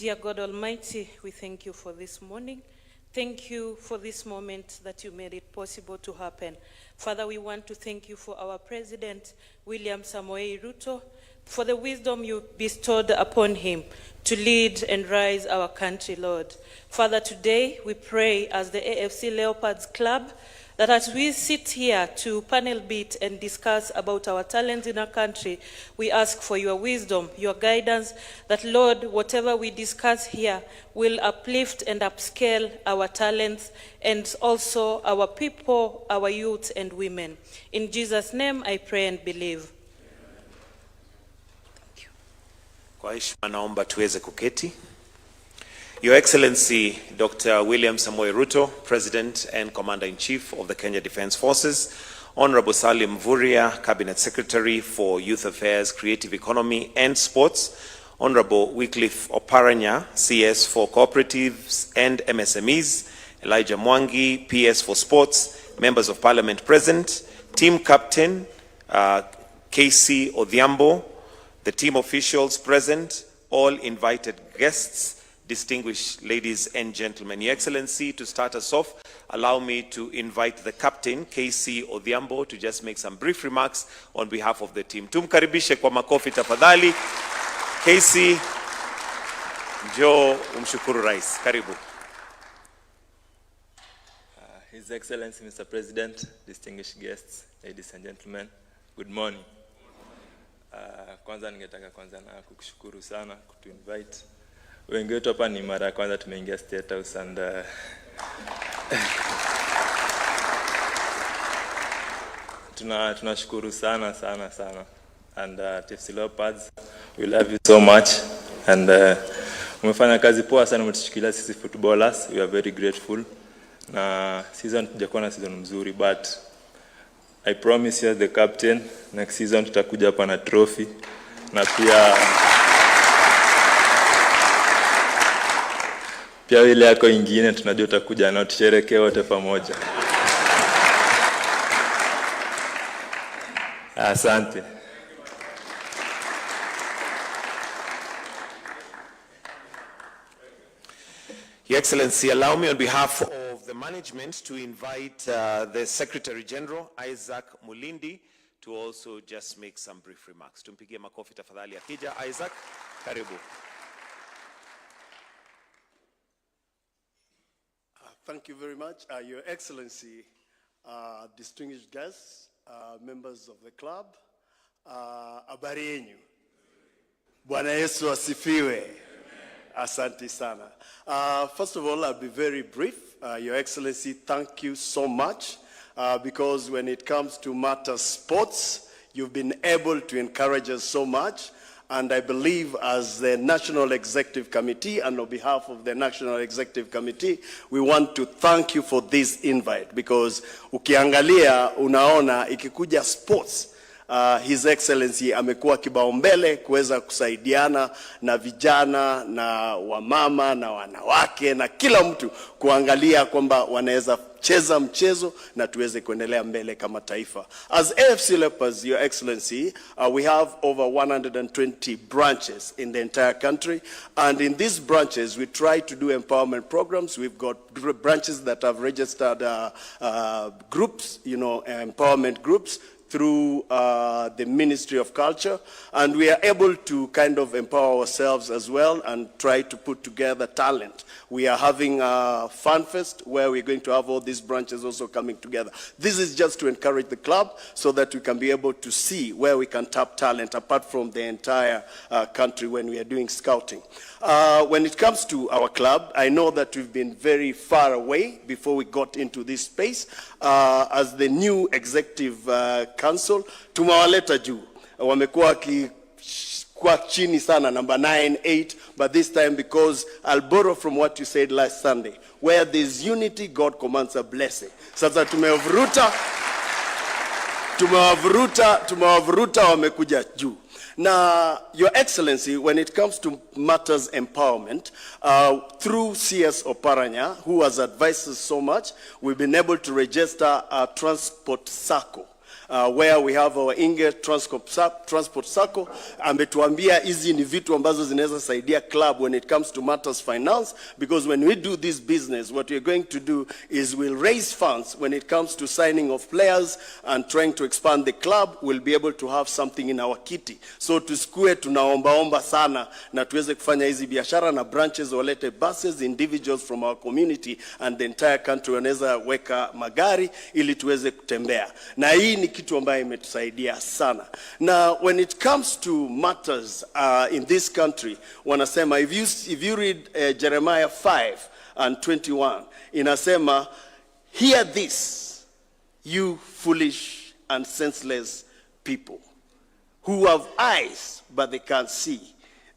Dear God Almighty, we thank you for this morning. Thank you for this moment that you made it possible to happen. Father, we want to thank you for our President, William Samoei Ruto, for the wisdom you bestowed upon him to lead and rise our country, Lord. Father, today we pray as the AFC Leopards Club that as we sit here to panel beat and discuss about our talents in our country, we ask for your wisdom, your guidance, that Lord, whatever we discuss here will uplift and upscale our talents and also our people, our youth and women. In Jesus' name I pray and believe. Thank you. Kwa heshima naomba tuweze kuketi. Your Excellency, Dr. William Samoei Ruto, President and Commander-in-Chief of the Kenya Defence Forces, Honorable Salim Mvurya, Cabinet Secretary for Youth Affairs, Creative Economy and Sports, Honorable Wycliffe Oparanya, CS for Cooperatives and MSMEs, Elijah Mwangi, PS for Sports, Members of Parliament present, Team Captain KC Odhiambo, the team officials present, all invited guests, distinguished ladies and gentlemen. Your Excellency, to start us off, allow me to invite the captain, KC Odhiambo, to just make some brief remarks on behalf of the team. Tumkaribishe kwa makofi tafadhali. KC, njoo umshukuru rais. Karibu. His Excellency, Mr. President, distinguished guests, ladies and gentlemen, good morning. Kwanza ningetaka kwanza na kukushukuru sana kutu invite. Wengi wetu hapa ni mara ya kwanza tumeingia State House and tunashukuru sana and AFC Leopards, we love you so much and umefanya kazi poa sana, umetushikilia sisi footballers, we are very grateful. Na season tujakuwa na season mzuri, but I promise you as the captain, next season tutakuja hapa na trophy na pia ile yako ingine tunajua utakuja na tusherehekee wote pamoja. Asante. Your Excellency, allow me on behalf of the management to invite the Secretary General, Isaac Mulindi, to also just make some brief remarks. Tumpigie makofi tafadhali akija. Isaac, karibu. Thank you very much. Your Excellency, distinguished guests, members of the club, habari yenu. Bwana Yesu asifiwe. Asante sana. First of all, I'll be very brief. Your Excellency, thank you so much because when it comes to matter sports, you've been able to encourage us so much. And I believe as the National Executive Committee and on behalf of the National Executive Committee, we want to thank you for this invite because ukiangalia unaona ikikuja sports, His Excellency amekuwa kibaumbele kuweza kusaidiana na vijana na wamama na wanawake na kila mtu kuangalia kwamba wanaweza cheza mchezo na tuweze kuendelea mbele kama taifa. As AFC Leopards, Your Excellency, we have over 120 branches in the entire country, and in these branches we try to do empowerment programs. We've got branches that have registered groups, empowerment groups through the Ministry of Culture, and we are able to kind of empower ourselves as well and try to put together talent. We are having a Fun Fest where we're going to have all these branches also coming together. This is just to encourage the club so that we can be able to see where we can tap talent apart from the entire country when we are doing scouting. When it comes to our club, I know that we've been very far away before we got into this space. As the new executive council, tumewaleta juu. Wamekuwa kwa chini sana, number 9, 8, but this time because I'll borrow from what you said last Sunday, where there's unity, God commands a blessing. Sasa tumewavuruta wamekuja juu. Now, Your Excellency, when it comes to matters empowerment, through CS Oparanya, who has advised us so much, we've been able to register a transport circle. where we have our Inge Transport Circle. Ametuambia hizi ni vitu ambazo zinaweza saidia club when it comes to matters finance, because when we do this business, what we're going to do is we'll raise funds when it comes to signing of players and trying to expand the club. We'll be able to have something in our kitty. So tusikue tunaomba sana na tuweze kufanya hizi biashara, na branches walete buses, individuals from our community and the entire country wanaweza weka magari ili tuweze kutembea. Na hii ni kitu ambayo imetusaidia sana. Na when it comes to matters in this country, wanasema if you read Jeremiah 5:21, inasema, hear this, you foolish and senseless people, who have eyes but they can't see,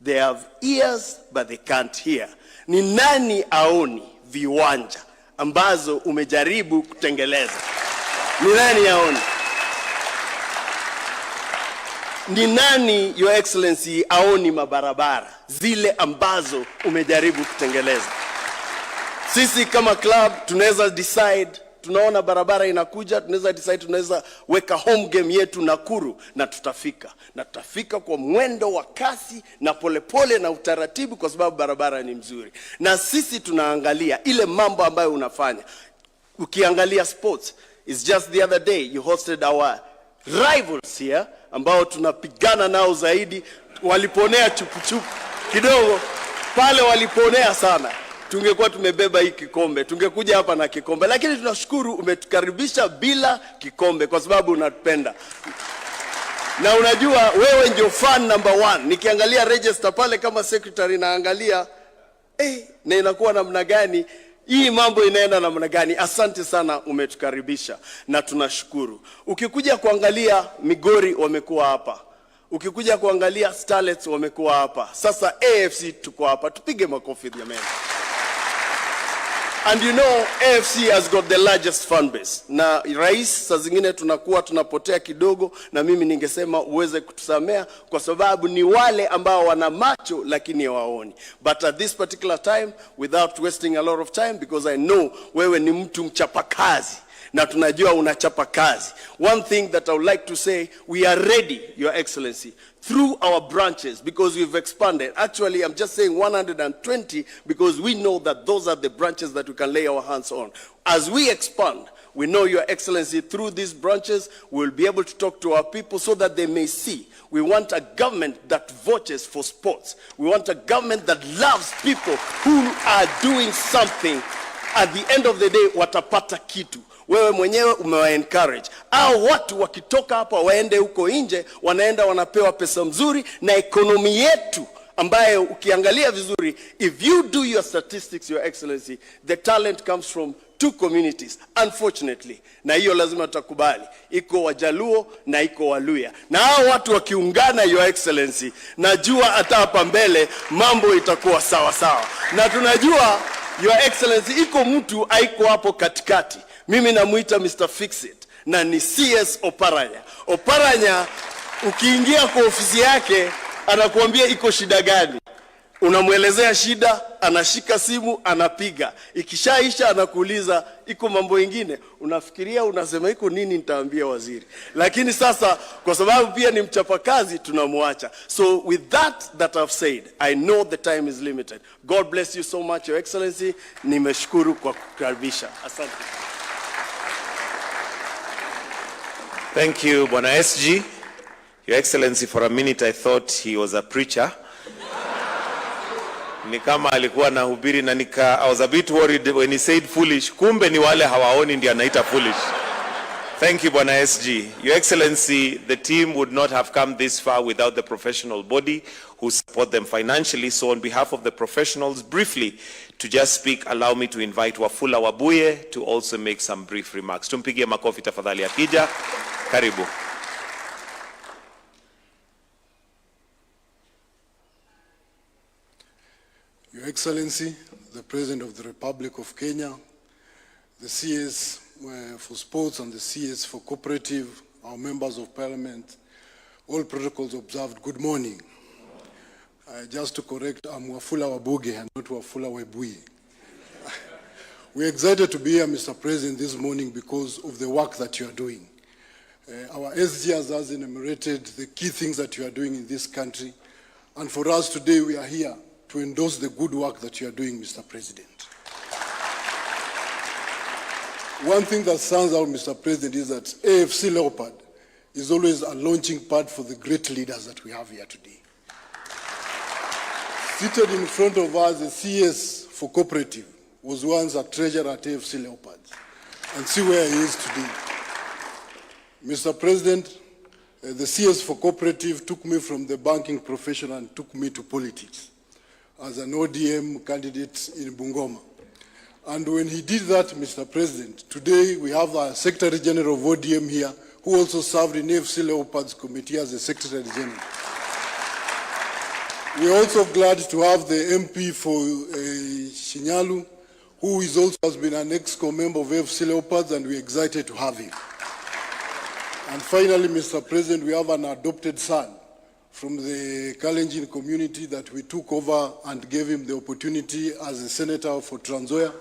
they have ears but they can't hear. Ni nani aoni viwanja ambazo umejaribu kutengeleza? Ni nani aoni? Ni nani, Your Excellency, aoni mabarabara zile ambazo umejaribu kutengeleza? Sisi kama club tunaweza decide, tunaona barabara inakuja, tunaweza decide, tunaweza weka home game yetu Nakuru, na tutafika kwa mwendo wa kasi na polepole na utaratibu, kwa sababu barabara ni mzuri. Na sisi tunaangalia ile mambo ambayo unafanya. Ukiangalia sports, it's just the other day you hosted our rivals here ambao tunapigana nao zaidi. Waliponea chupuchupu kidogo pale, waliponea sana. Tungekuwa tumebeba hii kikombe, tungekuja hapa na kikombe, lakini tunashukuru umetukaribisha bila kikombe kwa sababu unatupenda. Na unajua wewe ndio fan number 1. Nikiangalia register pale kama secretary, naangalia na inakuwa namna gani hii mambo inaenda namna gani. Asante sana, umetukaribisha na tunashukuru. Ukikuja kuangalia Migori wamekuwa hapa, ukikuja kuangalia Starlets wamekuwa hapa, sasa AFC tuko hapa. Tupige makofi jamani. And you know, AFC has got the largest fan base. Na rais, saa zingine tunapotea kidogo, na mimi ningesema uweze kutusamea kwa sababu ni wale ambao wana macho lakini hawaoni. But at this particular time, without wasting a lot of time, because I know wewe ni mtu mchapakazi na tunajua unachapa kazi. One thing that I would like to say, we are ready, Your Excellency, through our branches, because we've expanded. Actually, I'm just saying 120 because we know that those are the branches that we can lay our hands on. As we expand, we know, Your Excellency, through these branches, we'll be able to talk to our people so that they may see. We want a government that vouches for sports. We want a government that loves people who are doing something. At the end of the day, watapata kitu. Wewe mwenyewe umewa encourage. Au watu wakitoka hapa waende huko nje, wanaenda wanapewa pesa mzuri, na ekonomi yetu ambayo ukiangalia vizuri, if you do your statistics, Your Excellency, the talent comes from 2 communities, unfortunately. Na hiyo lazima tutakubali. Iko Wajaluo na iko Waluya. Na hao watu wakiungana, Your Excellency, najua hata hapa mbele mambo itakuwa sawa sawa. Na tunajua, Your Excellency, iko mtu haiko hapo katikati. Mimi namuita Mr. Fixit, na ni CS Oparanya. Oparanya, ukiingia kwa ofisi yake, anakuambia iko shida gani. Unamuelezea shida, anashika simu, anapiga. Ikishaisha anakuuliza, iko mambo ingine. Unafikiria, unasema iko nini, nitaambia waziri. Lakini sasa, kwa sababu pia ni mchapakazi, tunamuacha. So with that I've said, I know the time is limited. God bless you so much, Your Excellency. Nimeshukuru kwa kukaribisha. Asante. Thank you, Bwana SG. Your Excellency, for a minute I thought he was a preacher. Ni kama alikuwa anahubiri, na I was a bit worried when he said foolish. Kumbe ni wale hawaoni ndio anaita foolish. Thank you, Bwana SG. Your Excellency, the team would not have come this far without the professional body who support them financially. So on behalf of the professionals, briefly, to just speak, allow me to invite Wafula Wabuye to also make some brief remarks. Tumpigie makofi tafadhali akija. Karibu. Your Excellency, the President of the Republic of Kenya, the CS for Sports and the CS for Cooperative, our members of Parliament, all protocols observed, good morning. Just to correct, I'm Wafula Wabuge and not Wafula Webuye. We're excited to be here, Mr. President, this morning because of the work that you are doing. Our SGs has enumerated the key things that you are doing in this country. And for us today, we are here to endorse the good work that you are doing, Mr. President. One thing that stands out, Mr. President, is that AFC Leopard is always a launching pad for the great leaders that we have here today. Seated in front of us, the CS for Cooperative was once a treasurer at AFC Leopards, and see where he is today. Mr. President, the CS for Cooperative took me from the banking profession and took me to politics as an ODM candidate in Bungoma. And when he did that, Mr. President, today we have a Secretary General of ODM here who also served in AFC Leopards Committee as the Secretary General. We are also glad to have the MP for Shinyalu, who is also has been an ex-co member of AFC Leopards, and we're excited to have him. And finally, Mr. President, we have an adopted son from the Kalenjin community that we took over and gave him the opportunity as a senator for Trans Nzoia.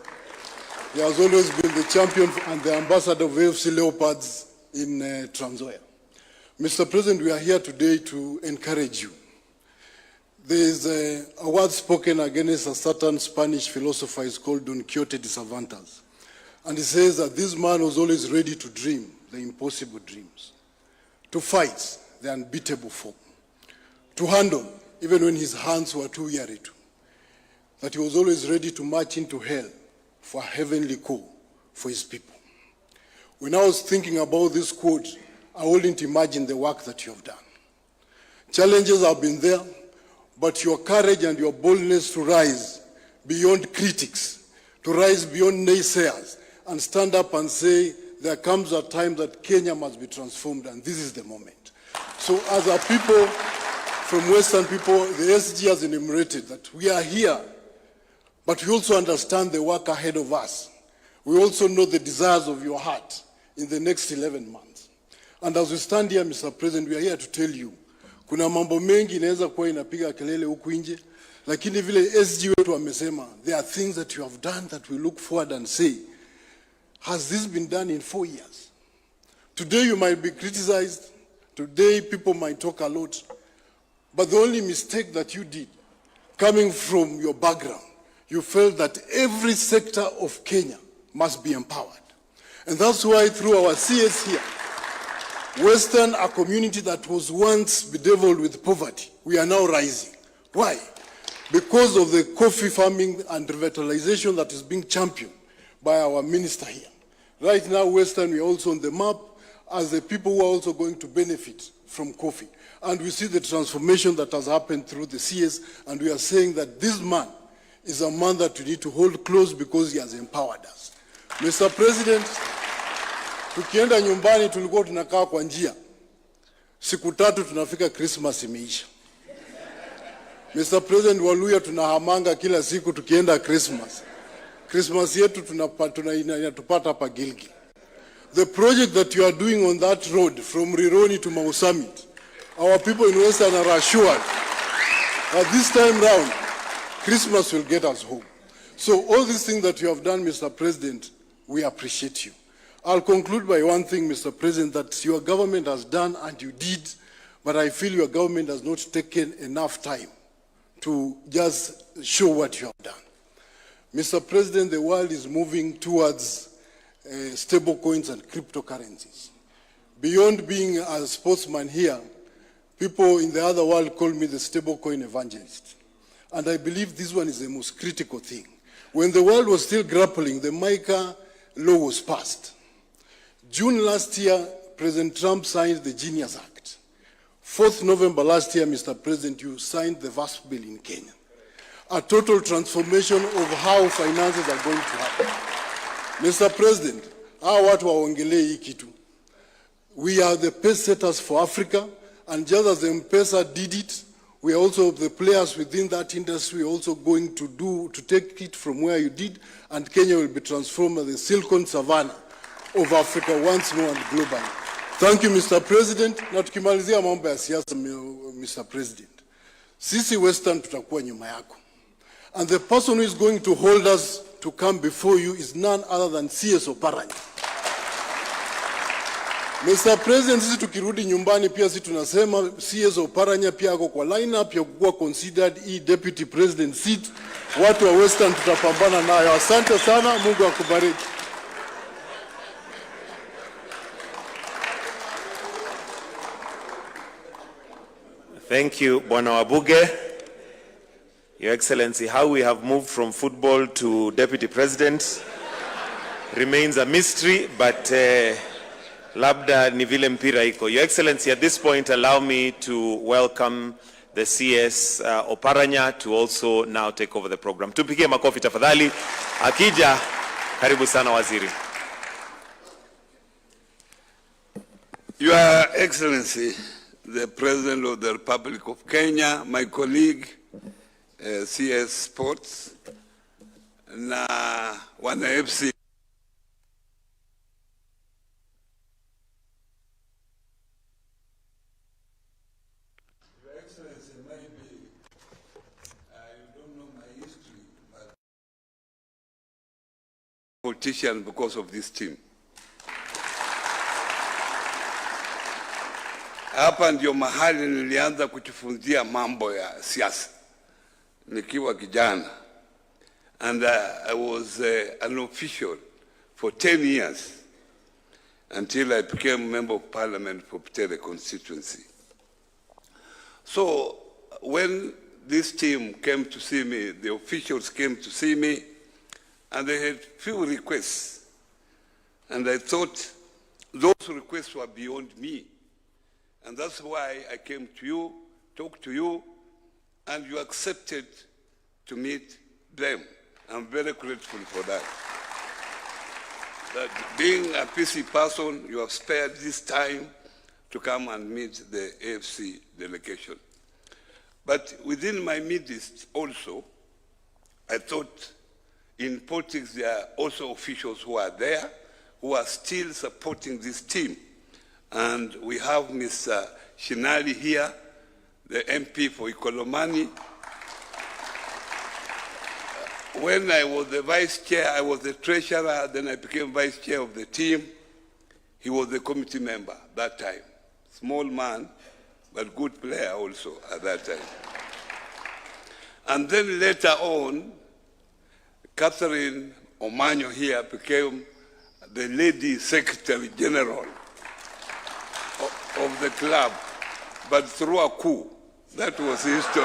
He has always been the champion and the ambassador of AFC Leopards in Trans Nzoia. Mr. President, we are here today to encourage you. There is a word spoken against a certain Spanish philosopher is called Don Quixote de Cervantes. And he says that this man was always ready to dream the impossible dreams, to fight the unbeatable foe, to handle even when his hands were too weary to, that he was always ready to march into hell for a heavenly call for his people. When I was thinking about this quote, I wouldn't imagine the work that you have done. Challenges have been there, but your courage and your boldness to rise beyond critics, to rise beyond naysayers, and stand up and say, there comes a time that Kenya must be transformed, and this is the moment. So as a people, from Western people, the SG has enumerated that we are here, but we also understand the work ahead of us. We also know the desires of your heart in the next 11 months. And as we stand here, Mr. President, we are here to tell you, kuna mambo mengi inaweza kuwa inapiga kelele huku nje, lakini vile SG wetu wamesema, there are things that you have done that we look forward and say, has this been done in 4 years? Today you might be criticized, today people might talk a lot, but the only mistake that you did, coming from your background, you felt that every sector of Kenya must be empowered. And that's why through our CS here, Western, a community that was once bedeviled with poverty, we are now rising. Why? Because of the coffee farming and revitalization that is being championed by our minister here. Right now, Western, we are also on the map as the people who are also going to benefit from coffee. And we see the transformation that has happened through the CS, and we are saying that this man is a man that we need to hold close because he has empowered us. Mr. President, tukienda nyumbani tulikuwa tunakaa kwa njia. Siku 3 tunafika Christmas imeisha. Mr. President, Waluya tunahamanga kila siku tukienda Christmas. Christmas yetu inatupata hapa Gilgil. The project that you are doing on that road from Rironi to Mau Summit, our people in Western are assured that this time round, Christmas will get us home. So all these things that you have done, Mr. President, we appreciate you. I'll conclude by one thing, Mr. President, that your government has done and you did, but I feel your government has not taken enough time to just show what you have done. Mr. President, the world is moving towards stable coins and cryptocurrencies. Beyond being a sportsman here, people in the other world call me the stable coin evangelist. And I believe this one is the most critical thing. When the world was still grappling, the MiCA law was passed. June last year, President Trump signed the Genius Act. 4th November last year, Mr. President, you signed the VASP bill in Kenya. A total transformation of how finances are going to happen. Mr. President, hawa watu waongelee hii kitu. We are the pace setters for Africa, and just as M-Pesa did it, we are also the players within that industry also going to take it from where you did, and Kenya will be transformed as the Silicon Savannah of Africa once more and globally. Thank you, Mr. President. Na tukimalizia mambo ya siasa, Mr. President. Sisi Western tutakuwa nyuma yako. And the person who is going to hold us to come before you is none other than CS Oparanya. Mr. President, sisi tukirudi nyumbani pia sisi tunasema CS Oparanya pia ako kwa lineup ya kuwa considered deputy president seat. Watu wa Western tutapambana nayo. Asante sana, Mungu akubariki. Thank you, Bwana Wabuge. Your Excellency, how we have moved from football to deputy president remains a mystery, but labda ni vile mpira iko. Your Excellency, at this point, allow me to welcome the CS Oparanya to also now take over the program. Tupigie makofi tafadhali. Akija, karibu sana waziri. Your Excellency, the President of the Republic of Kenya, my colleague, CS Sports, na wana AFC. Your Excellency, maybe you don't know my history, but politician because of this team. Hapa ndio mahali nilianza kujifunzia mambo ya siasa nikiwa kijana, and I was an official for 10 years until I became member of parliament for Butere constituency. So when this team came to see me, the officials came to see me, and they had few requests, and I thought those requests were beyond me. And that's why I came to you, talked to you, and you accepted to meet them. I'm very grateful for that. That being a PC person, you have spared this time to come and meet the AFC delegation. But within my midst also, I thought in politics there are also officials who are there, who are still supporting this team. And we have Mr. Shinali here, the MP for Ikolomani. When I was the vice chair, I was the treasurer, then I became vice chair of the team. He was the committee member that time. Small man, but good player also at that time. And then later on, Catherine Omanyo here became the lady secretary general of the club, but through a coup. That was history.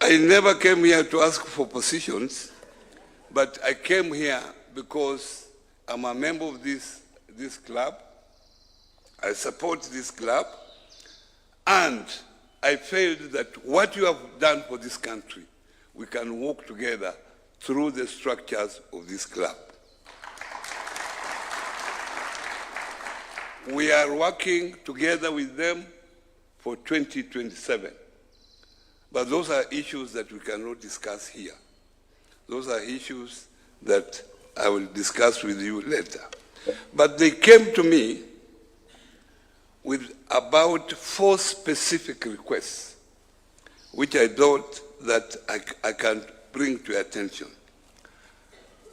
I never came here to ask for positions, but I came here because I'm a member of this club. I support this club, and I felt that what you have done for this country, we can work together through the structures of this club. We are working together with them for 2027. But those are issues that we cannot discuss here. Those are issues that I will discuss with you later. But they came to me with about 4 specific requests, which I thought that I can bring to your attention.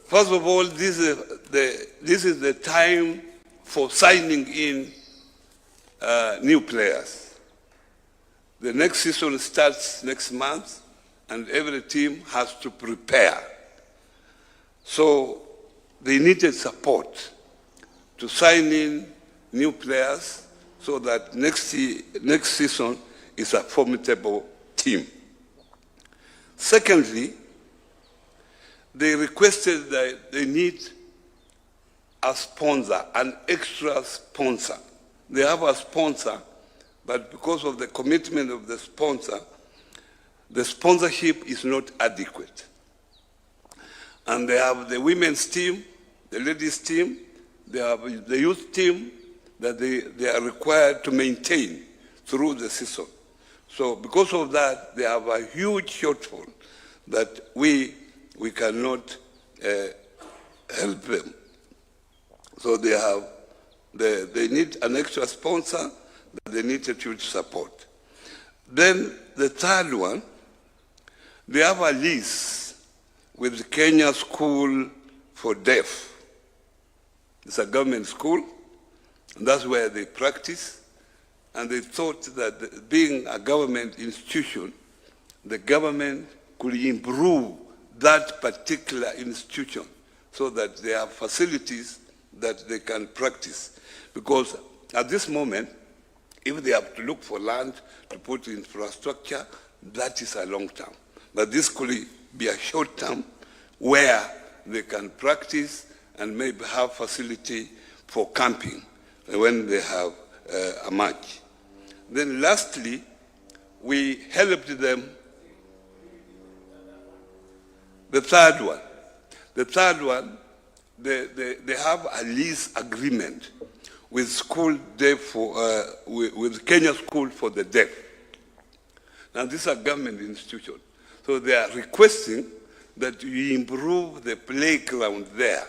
First of all, this is the time for signing in new players. The next season starts next month, and every team has to prepare. So they needed support to sign in new players so that next season is a formidable team. Secondly, they requested that they need a sponsor, an extra sponsor. They have a sponsor, but because of the commitment of the sponsor, the sponsorship is not adequate. And they have the women's team, the ladies' team, they have the youth team that they are required to maintain through the season. So because of that, they have a huge shortfall that we cannot help them. So they need an extra sponsor, they need a huge support. Then the third one, they have a lease with Kenya School for Deaf. It's a government school, and that's where they practice. And they thought that being a government institution, the government could improve that particular institution so that they have facilities that they can practice. Because at this moment, if they have to look for land to put infrastructure, that is a long term. But this could be a short term where they can practice and maybe have facility for camping when they have a match. Then lastly, we helped them. The third one, they have a lease agreement with school deaf with Kenya School for the Deaf. Now this is a government institution, so they are requesting that you improve the playground there.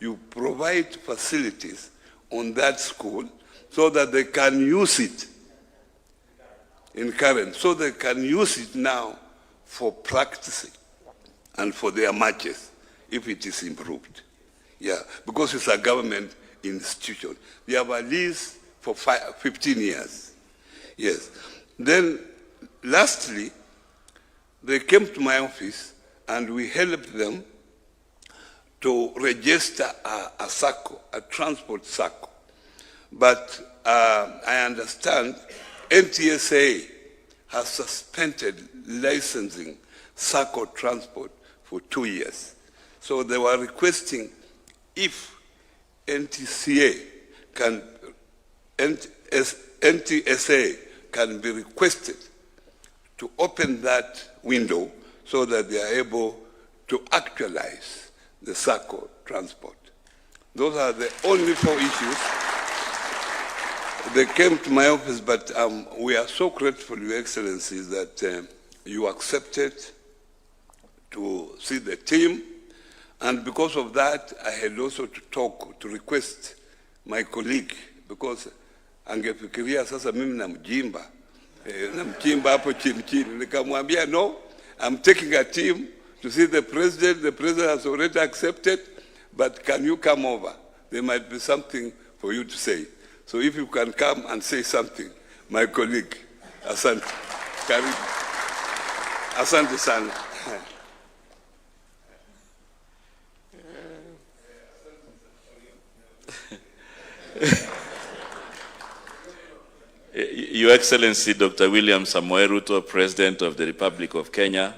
You provide facilities on that school so that they can use it in current, so they can use it now for practicing and for their matches if it is improved. Yeah, because it's a government institution. They have a lease for 15 years. Yes. Then lastly, they came to my office and we helped them to register a SACCO, a transport SACCO. But I understand NTSA has suspended licensing SACCO transport for 2 years. So they were requesting if NTSA can be requested to open that window so that they are able to actualize the SACCO transport. Those are the only 4 issues. They came to my office, but we are so grateful, Your Excellency, that you accepted to see the team. And because of that, I had also to request my colleague, because angefikiria sasa mimi namjimba hapo chini chini. Nikamwambia, no, I'm taking a team to see the president. The president has already accepted, but can you come over? There might be something for you to say. So if you can come and say something, my colleague, asante, karibu, asante sana. Your Excellency, Dr. William Samoei Ruto, President of the Republic of Kenya,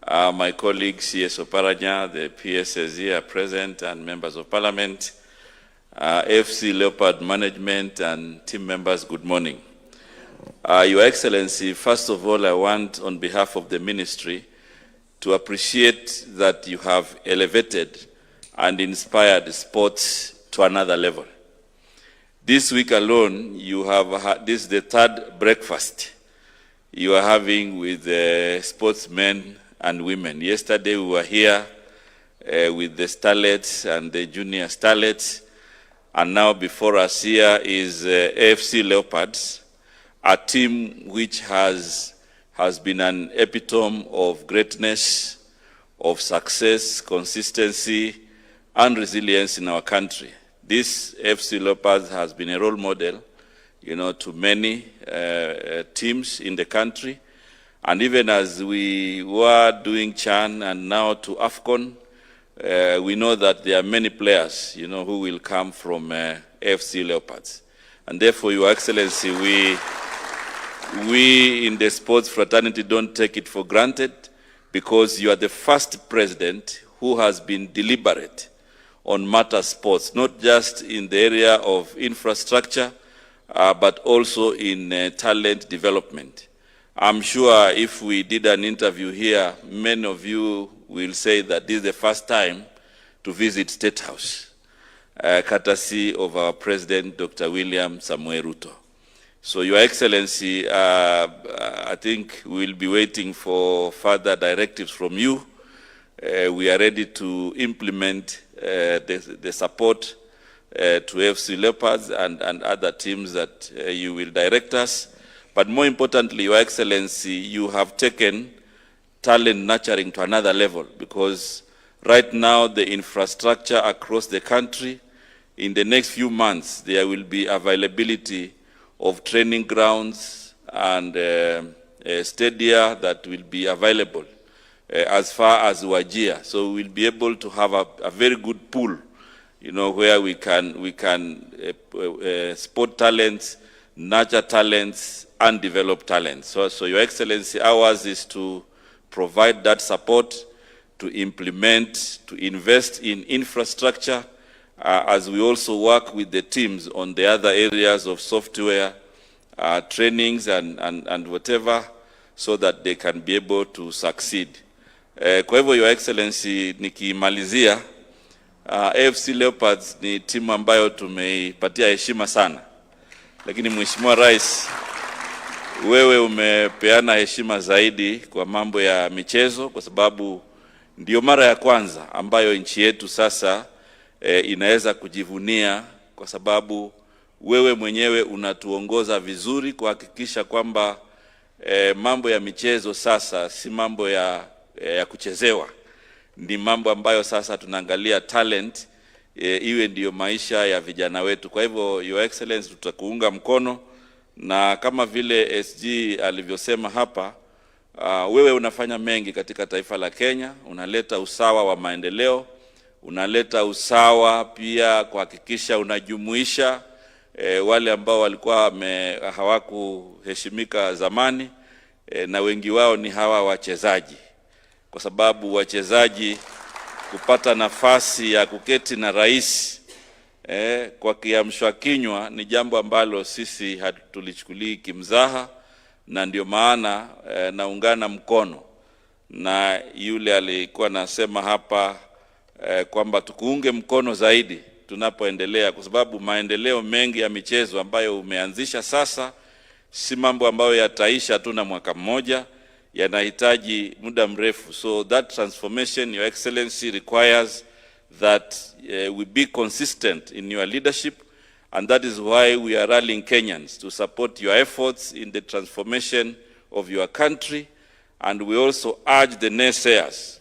my colleague C.S. Oparanya, the PSSE are present, and members of Parliament, AFC Leopard management and team members, good morning. Your Excellency, first of all, I want, on behalf of the ministry, to appreciate that you have elevated and inspired sports to another level. This week alone, you have had, this is the 3rd breakfast you are having with sportsmen and women. Yesterday we were here with the starlets and the junior starlets, and now before us here is AFC Leopards, a team which has been an epitome of greatness, of success, consistency, and resilience in our country. This AFC Leopards has been a role model, to many teams in the country. And even as we were doing CHAN and now to AFCON, we know that there are many players, who will come from AFC Leopards. And therefore, Your Excellency, we in the sports fraternity don't take it for granted, because you are the first president who has been deliberate on matter sports, not just in the area of infrastructure, but also in talent development. I'm sure if we did an interview here, many of you will say that this is the first time to visit State House, courtesy of our President, Dr. William Samoei Ruto. So, Your Excellency, I think we'll be waiting for further directives from you. We are ready to implement the support to AFC Leopards and other teams that you will direct us. But more importantly, Your Excellency, you have taken talent nurturing to another level, because right now the infrastructure across the country, in the next few months, there will be availability of training grounds and stadia that will be available as far as Wajir. So we'll be able to have a very good pool, you know, where we can spot talents, nurture talents, and develop talents. So Your Excellency, ours is to provide that support, to implement, to invest in infrastructure, as we also work with the teams on the other areas of software, trainings and whatever, so that they can be able to succeed. Kwa hivyo, Your Excellency, nikimalizia, AFC Leopards ni timu ambayo tumeipatia heshima sana. Lakini Mheshimiwa Rais, wewe umepeana heshima zaidi kwa mambo ya michezo, kwa sababu ndio mara ya kwanza ambayo nchi yetu sasa inaweza kujivunia, kwa sababu wewe mwenyewe unatuongoza vizuri kuhakikisha kwamba mambo ya michezo sasa si mambo ya kuchezewa. Ni mambo ambayo sasa tunaangalia talent, iwe ndiyo maisha ya vijana wetu. Kwa hivyo, Your Excellency, tutakuunga mkono, na kama vile SG alivyosema hapa, wewe unafanya mengi katika taifa la Kenya. Unaleta usawa wa maendeleo, unaleta usawa pia kuhakikisha unajumuisha wale ambao walikuwa hawakuheshimika zamani, na wengi wao ni hawa wachezaji, kwa sababu wachezaji kupata nafasi ya kuketi na rais kwa kiamshwa kinywa ni jambo ambalo sisi hatulichukulii kimzaha, na ndio maana naungana mkono na yule alikuwa nasema hapa kwamba tukuunge mkono zaidi tunapoendelea, kwa sababu maendeleo mengi ya michezo ambayo umeanzisha sasa si mambo ambayo yataisha tu na mwaka mmoja, yanahitaji muda mrefu. So that transformation, Your Excellency, requires that we be consistent in your leadership, and that is why we are rallying Kenyans to support your efforts in the transformation of your country. And we also urge the naysayers.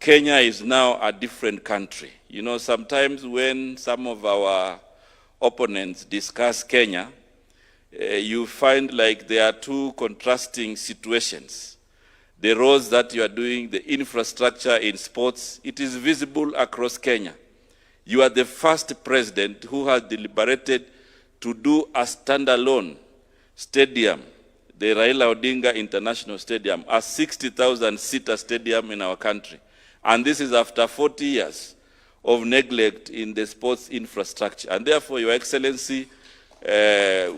Kenya is now a different country. You know, sometimes when some of our opponents discuss Kenya, you find like there are two contrasting situations. The roads that you are doing, the infrastructure in sports, it is visible across Kenya. You are the first president who has deliberated to do a standalone stadium, the Raila Odinga International Stadium, a 60,000-seater stadium in our country. And this is after 40 years of neglect in the sports infrastructure. And therefore, Your Excellency, the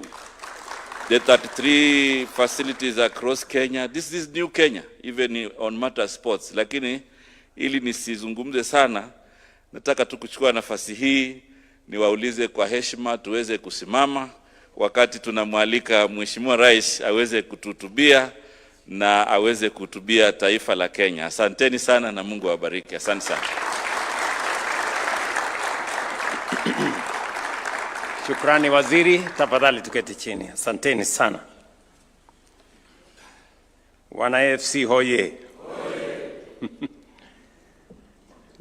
33 facilities across Kenya, this is new Kenya, even on matter sports. Lakini ili nisizungumze sana, nataka tu kuchukua nafasi hii niwaulize kwa heshima tuweze kusimama wakati tunamwalika Mheshimiwa Rais aweze kutuhutubia na aweze kuhutubia taifa la Kenya. Asanteni sana na Mungu awabariki. Asante sana. Shukrani waziri, tafadhali tuketi chini. Asanteni sana. Wana AFC hoye.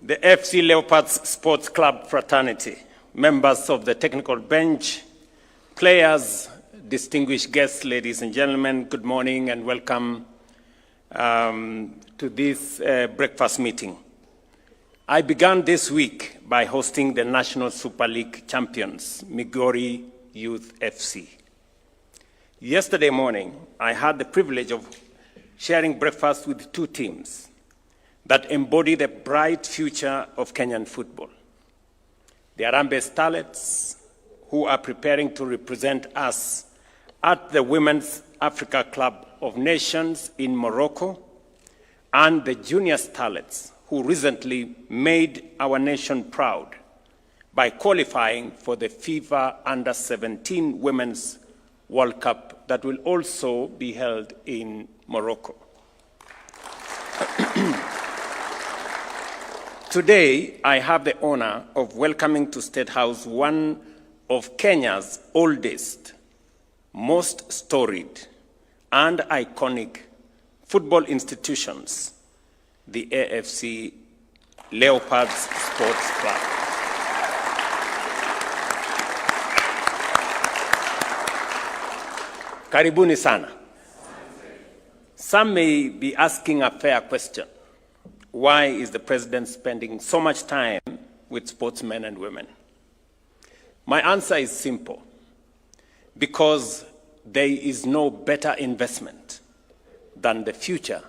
The AFC Leopards Sports Club fraternity, members of the technical bench, players, distinguished guests, ladies and gentlemen, good morning and welcome to this breakfast meeting. I began this week by hosting the National Super League champions, Migori Youth FC. Yesterday morning, I had the privilege of sharing breakfast with two teams that embody the bright future of Kenyan football. The Harambee Starlets, who are preparing to represent us at the Women's Africa Club of Nations in Morocco, and the Junior Starlets, who recently made our nation proud by qualifying for the FIFA Under-17 Women's World Cup that will also be held in Morocco. Today, I have the honor of welcoming to State House one of Kenya's oldest, most storied, and iconic football institutions, the AFC Leopards Sports Club. Karibuni sana. Some may be asking a fair question. Why is the president spending so much time with sportsmen and women? My answer is simple. Because there is no better investment than the future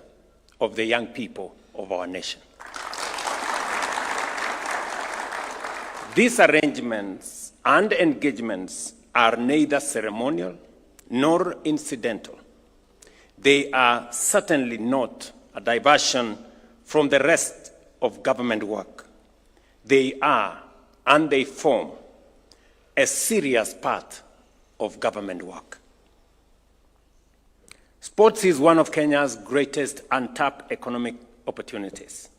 of the young people of our nation. These arrangements and engagements are neither ceremonial nor incidental. They are certainly not a diversion from the rest of government work. They are, and they form, a serious part of government work. Sports is one of Kenya's greatest untapped economic opportunities.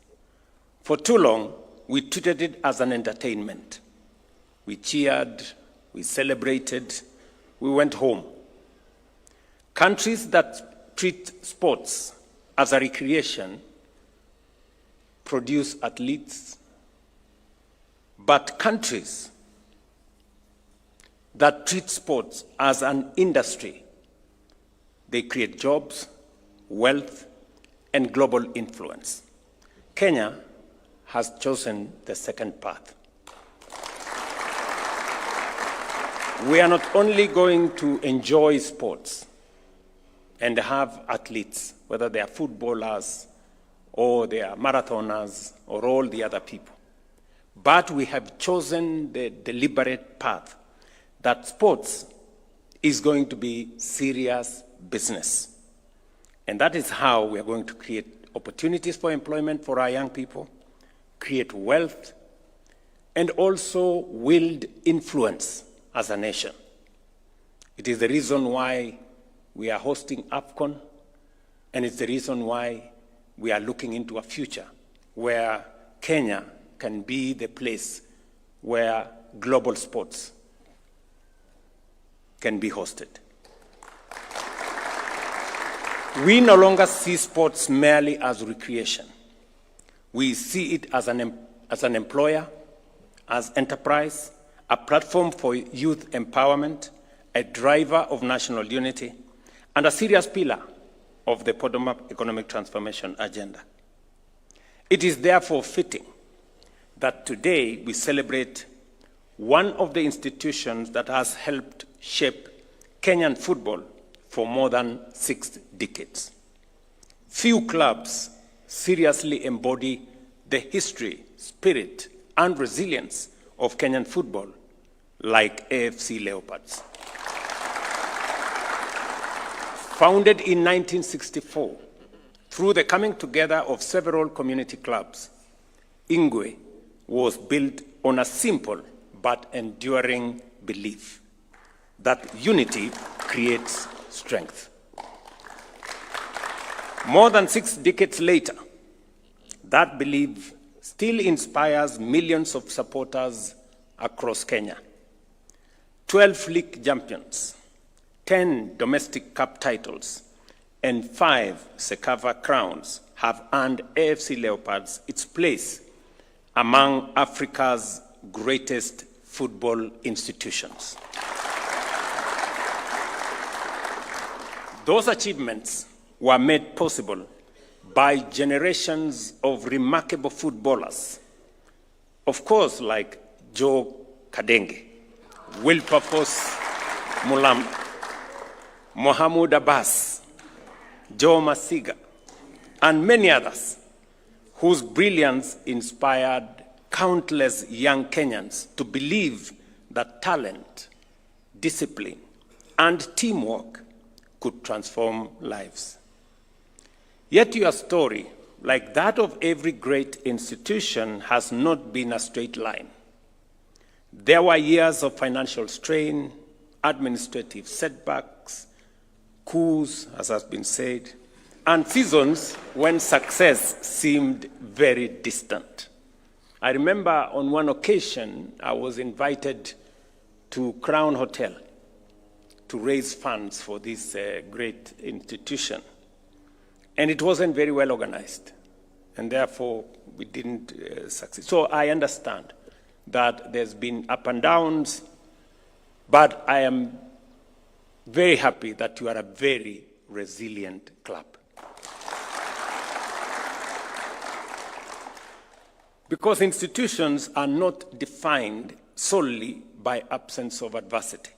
For too long, we treated it as an entertainment. We cheered, we celebrated, we went home. Countries that treat sports as a recreation produce athletes, but countries that treat sports as an industry, they create jobs, wealth, and global influence. Kenya has chosen the second path. We are not only going to enjoy sports and have athletes, whether they are footballers or they are marathoners or all the other people, but we have chosen the deliberate path that sports is going to be serious business. And that is how we are going to create opportunities for employment for our young people, create wealth, and also wield influence as a nation. It is the reason why we are hosting AFCON, and it's the reason why we are looking into a future where Kenya can be the place where global sports can be hosted. We no longer see sports merely as recreation. We see it as an employer, as enterprise, a platform for youth empowerment, a driver of national unity, and a serious pillar of the bottom-up economic transformation agenda. It is therefore fitting that today we celebrate one of the institutions that has helped shape Kenyan football for more than 6 decades. Few clubs seriously embody the history, spirit, and resilience of Kenyan football like AFC Leopards. Founded in 1964 through the coming together of several community clubs, Ingwe was built on a simple but enduring belief that unity creates strength. More than 6 decades later, that belief still inspires millions of supporters across Kenya. 12 league champions, 10 domestic cup titles, and 5 Sekava crowns have earned AFC Leopards its place among Africa's greatest football institutions. Those achievements were made possible by generations of remarkable footballers, of course, like Joe Kadenge, Wilberforce Mulam, Mohamed Abbas, Joe Masiga, and many others whose brilliance inspired countless young Kenyans to believe that talent, discipline, and teamwork could transform lives. Yet your story, like that of every great institution, has not been a straight line. There were years of financial strain, administrative setbacks, coups, as has been said, and seasons when success seemed very distant. I remember on one occasion, I was invited to Crown Hotel to raise funds for this great institution. And it wasn't very well organized. and therefore we didn't succeed. So I understand that there's been up and downs, but I am very happy that you are a very resilient club. Because institutions are not defined solely by absence of adversity.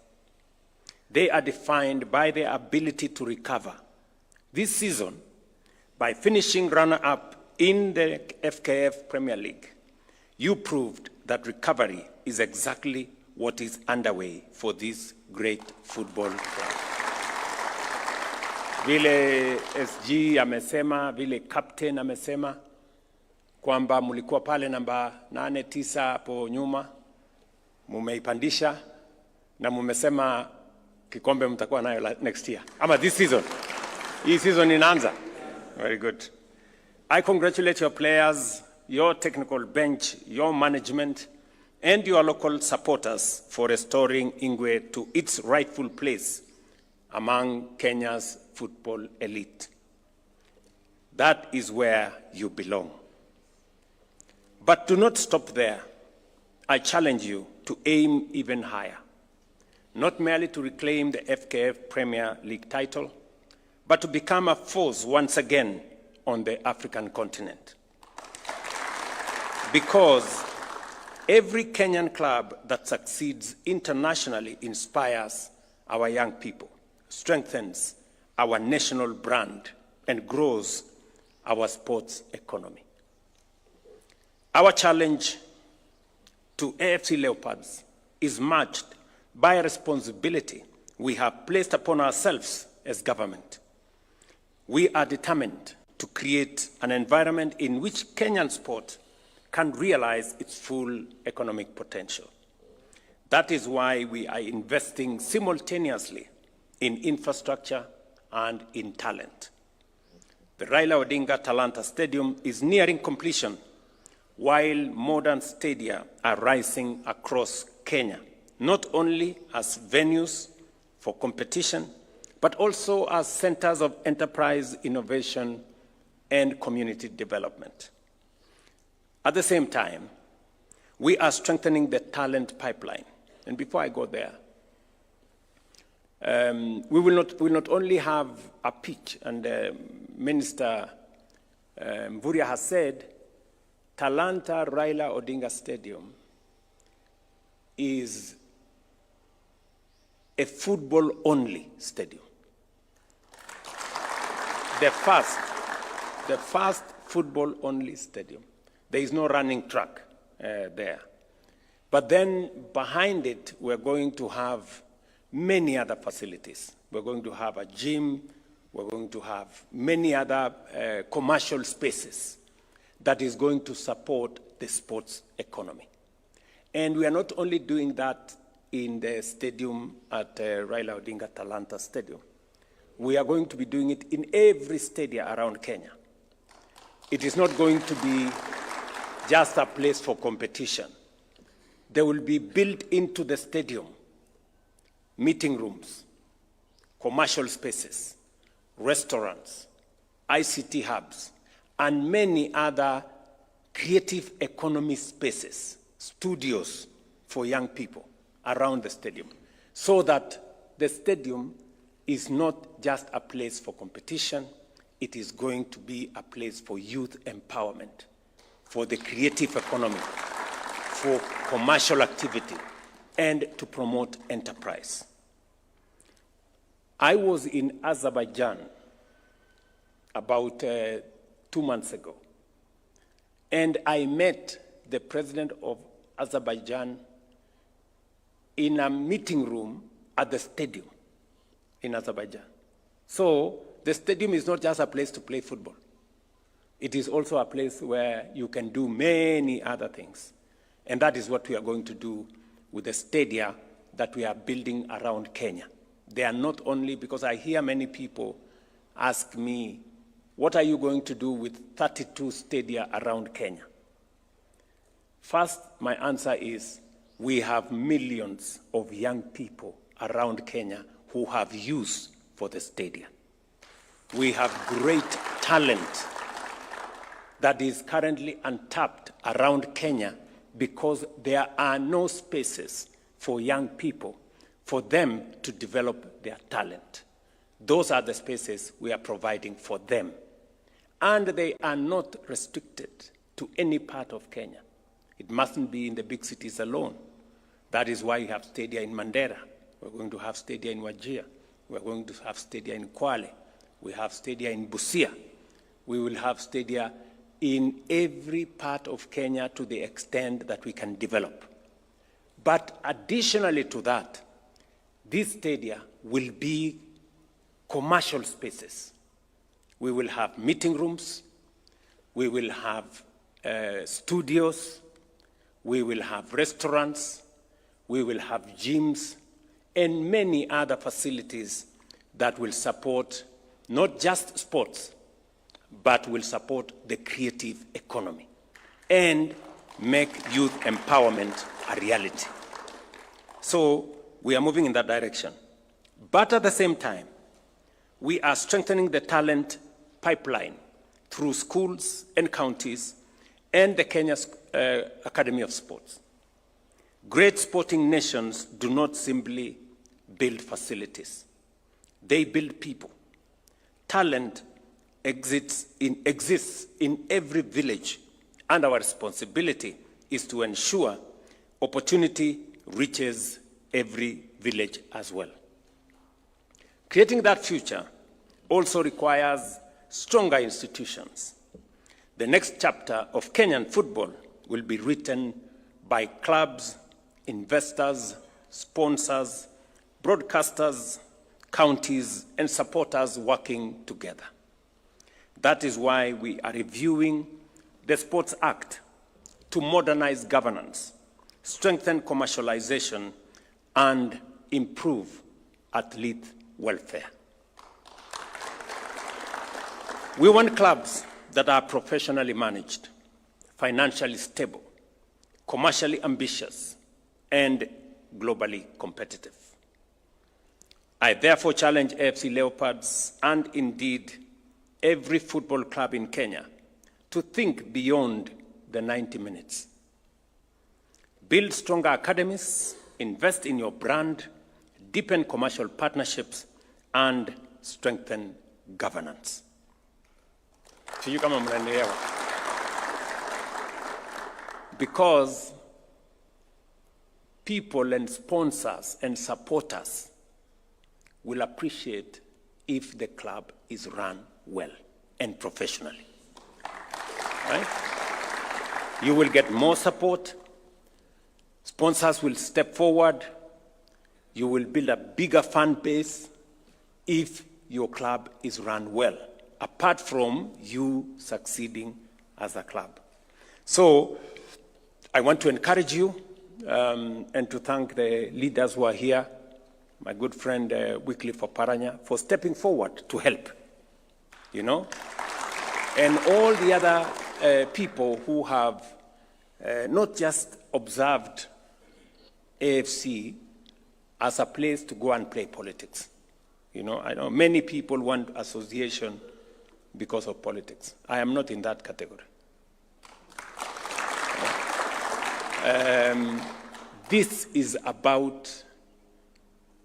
They are defined by their ability to recover. This season, by finishing runner-up in the FKF Premier League, you proved that recovery is exactly what is underway for this great football club. Vile SG amesema, vile captain amesema, kwamba mlikuwa pale namba 8, 9 hapo nyuma, mumeipandisha na mumesema kikombe mtakuwa nayo next year. Ama this season. Hii season inaanza. Very good. I congratulate your players, your technical bench, your management, and your local supporters for restoring Ingwe to its rightful place among Kenya's football elite. That is where you belong. But do not stop there. I challenge you to aim even higher, not merely to reclaim the FKF Premier League title, but to become a force once again on the African continent. Because every Kenyan club that succeeds internationally inspires our young people, strengthens our national brand, and grows our sports economy. Our challenge to AFC Leopards is matched by a responsibility we have placed upon ourselves as government. We are determined to create an environment in which Kenyan sport can realize its full economic potential. That is why we are investing simultaneously in infrastructure and in talent. The Raila Odinga Talanta Stadium is nearing completion, while modern stadia are rising across Kenya, not only as venues for competition, but also as centers of enterprise, innovation, and community development. At the same time, we are strengthening the talent pipeline. And before I go there, we will not only have a pitch, and Minister Mvurya has said, Talanta Raila Odinga Stadium is a football-only stadium. The first football-only stadium. There is no running track there. But then behind it, we're going to have many other facilities. We're going to have a gym. We're going to have many other commercial spaces that is going to support the sports economy. And we are not only doing that in the stadium at Raila Odinga Talanta Stadium. We are going to be doing it in every stadium around Kenya. It is not going to be just a place for competition. There will be built into the stadium meeting rooms, commercial spaces, restaurants, ICT hubs, and many other creative economy spaces, studios for young people around the stadium, so that the stadium is not just a place for competition, it is going to be a place for youth empowerment, for the creative economy, for commercial activity, and to promote enterprise. I was in Azerbaijan about 2 months ago, and I met the president of Azerbaijan in a meeting room at the stadium in Azerbaijan. So the stadium is not just a place to play football. It is also a place where you can do many other things. And that is what we are going to do with the stadia that we are building around Kenya. They are not only, because I hear many people ask me, what are you going to do with 32 stadia around Kenya? First, my answer is, we have millions of young people around Kenya who have use for the stadium. We have great talent that is currently untapped around Kenya because there are no spaces for young people for them to develop their talent. Those are the spaces we are providing for them. And they are not restricted to any part of Kenya. It mustn't be in the big cities alone. That is why you have stadia in Mandera. We're going to have stadia in Wajir. We're going to have stadia in Kwale. We have stadia in Busia. We will have stadia in every part of Kenya to the extent that we can develop. But additionally to that, these stadia will be commercial spaces. We will have meeting rooms. We will have studios. We will have restaurants. We will have gyms and many other facilities that will support not just sports, but will support the creative economy and make youth empowerment a reality. So we are moving in that direction. But at the same time, we are strengthening the talent pipeline through schools and counties and the Kenya Academy of Sports. Great sporting nations do not simply build facilities. They build people. Talent exists in every village, and our responsibility is to ensure opportunity reaches every village as well. Creating that future also requires stronger institutions. The next chapter of Kenyan football will be written by clubs, investors, sponsors, broadcasters, counties, and supporters working together. That is why we are reviewing the Sports Act to modernize governance, strengthen commercialization, and improve athlete welfare. We want clubs that are professionally managed, financially stable, commercially ambitious, and globally competitive. I therefore challenge AFC Leopards and indeed every football club in Kenya to think beyond the 90 minutes. Build stronger academies, invest in your brand, deepen commercial partnerships, and strengthen governance. Sijui kama mnanielewa. Because people and sponsors and supporters will appreciate if the club is run well and professionally. Right? You will get more support. Sponsors will step forward. You will build a bigger fan base if your club is run well, apart from you succeeding as a club. So I want to encourage you and to thank the leaders who are here, my good friend Wycliffe Oparanya, for stepping forward to help, you know, and all the other people who have not just observed AFC as a place to go and play politics. You know, I know many people want association because of politics. I am not in that category. This is about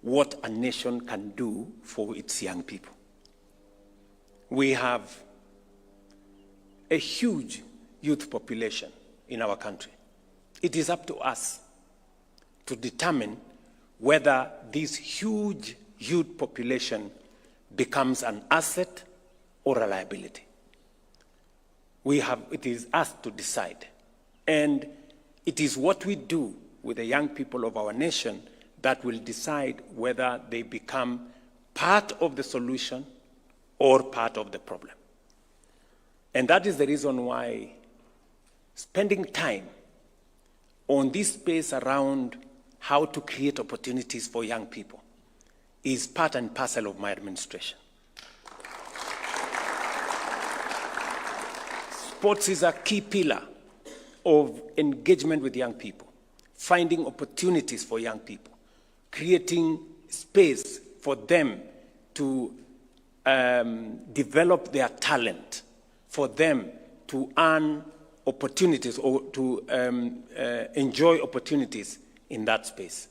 what a nation can do for its young people. We have a huge youth population in our country. It is up to us to determine whether this huge youth population becomes an asset or a liability. It is us to decide. And it is what we do with the young people of our nation that will decide whether they become part of the solution or part of the problem. And that is the reason why spending time on this space around how to create opportunities for young people is part and parcel of my administration. Sports is a key pillar of engagement with young people, finding opportunities for young people, creating space for them to develop their talent, for them to earn opportunities or to enjoy opportunities in that space.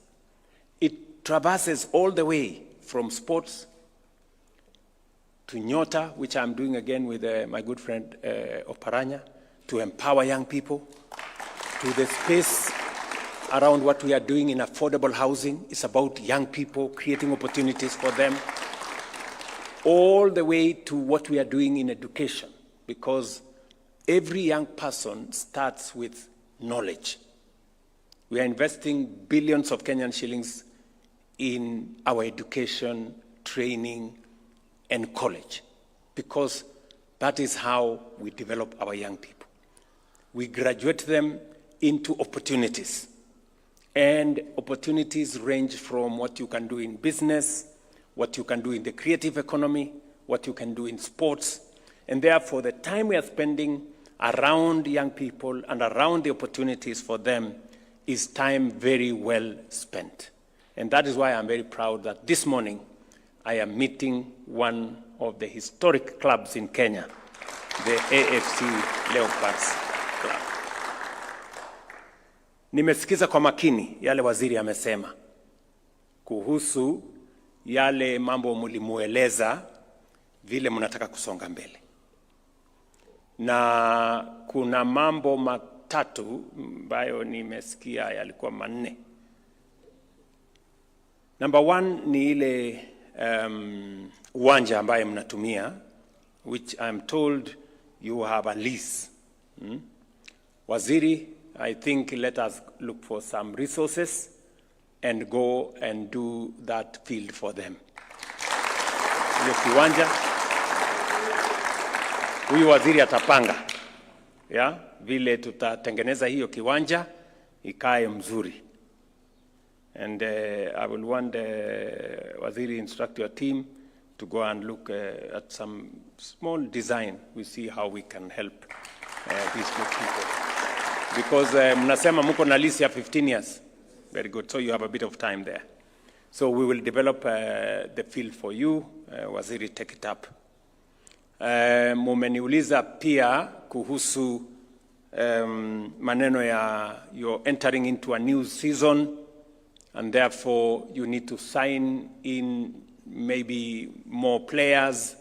It traverses all the way from sports to Nyota, which I'm doing again with my good friend Oparanya, to empower young people, to the space around what we are doing in affordable housing. It's about young people, creating opportunities for them, all the way to what we are doing in education, because every young person starts with knowledge. We are investing billions of Kenyan shillings in our education, training, and college, because that is how we develop our young people. We graduate them into opportunities. And opportunities range from what you can do in business, what you can do in the creative economy, what you can do in sports. And therefore, the time we are spending around young people and around the opportunities for them is time very well spent. And that is why I'm very proud that this morning I am meeting one of the historic clubs in Kenya, the AFC Leopards Club. Nimesikiza kwa makini yale waziri amesema kuhusu yale mambo mlimueleza vile mnataka kusonga mbele. Na kuna mambo matatu ambayo nimesikia yalikuwa manne. Number one ni ile uwanja ambaye mnatumia, which I'm told you have a lease. Waziri, I think let us look for some resources and go and do that field for them. Hiyo kiwanja, huyu waziri atapanga, ya, vile tutatengeneza hiyo kiwanja ikae mzuri. And I will want waziri instruct your team to go and look at some small design. We see how we can help these good people. Because mnasema mko na lease ya 15 years. Very good. So you have a bit of time there. So we will develop the field for you. Waziri, take it up. Mumeniuliza pia kuhusu maneno ya you're entering into a new season, and therefore you need to sign in maybe more players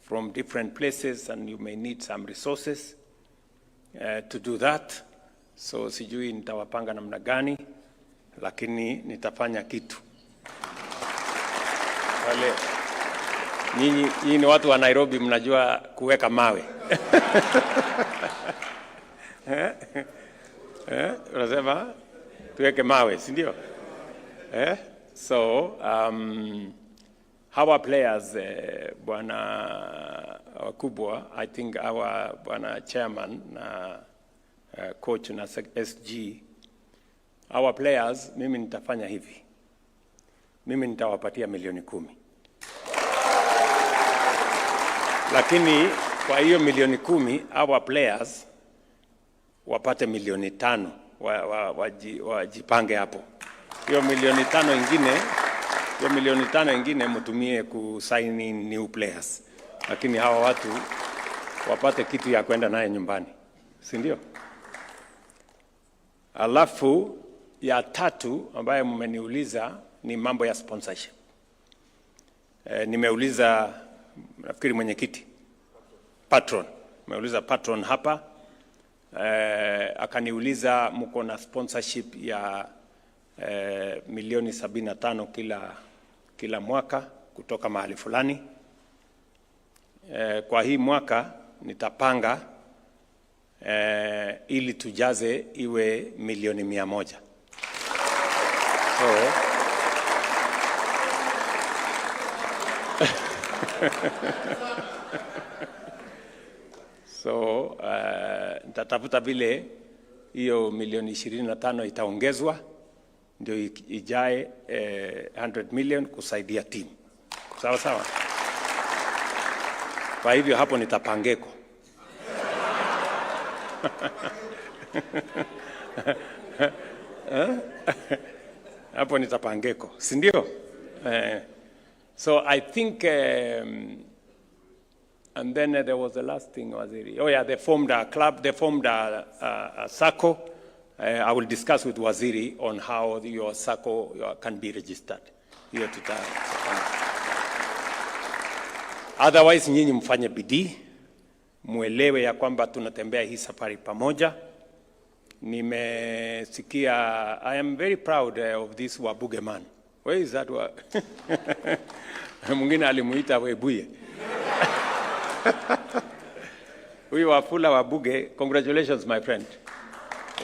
from different places, and you may need some resources to do that. So sijui nitawapanga namna gani, lakini nitafanya kitu. Wale nyinyi watu wa Nairobi mnajua kuweka mawe. Unasema tuweke mawe, si ndio? So our players, bwana wakubwa, I think our bwana chairman na coach na SG, our players, mimi nitafanya hivi. Mimi nitawapatia milioni 10. Lakini kwa hiyo milioni 10, our players wapate milioni 5, wajipange hapo. Hiyo milioni 5 ingine mtumie kusign in new players. Lakini hawa watu wapate kitu ya kwenda naye nyumbani. Si ndio? Alafu ya tatu ambaye mmeniuliza ni mambo ya sponsorship. Nimeuliza nafikiri mwenyekiti patron. Nimeuliza patron hapa. Akaniuliza mko na sponsorship ya milioni 75 kila mwaka kutoka mahali fulani. Kwa hii mwaka nitapanga ili tujaze iwe milioni 100. So nitatafuta vile hiyo milioni 25 itaongezwa ndio ijae 100 million kusaidia team. Sawa sawa. Kwa hivyo hapo nitapangeko. Hapo nitapangeko, si ndio? So I think And then there was the last thing, Waziri. Oh yeah, they formed a club, they formed a SACCO. I will discuss with Waziri on how your SACCO can be registered. Otherwise, nyinyi mfanye bidii, muelewe ya kwamba tunatembea hii safari pamoja. Nimesikia, I am very proud of this Wabuge man. Where is that one? Mwingine alimuita Webuye. Huyu Wafula Wabuge, congratulations my friend.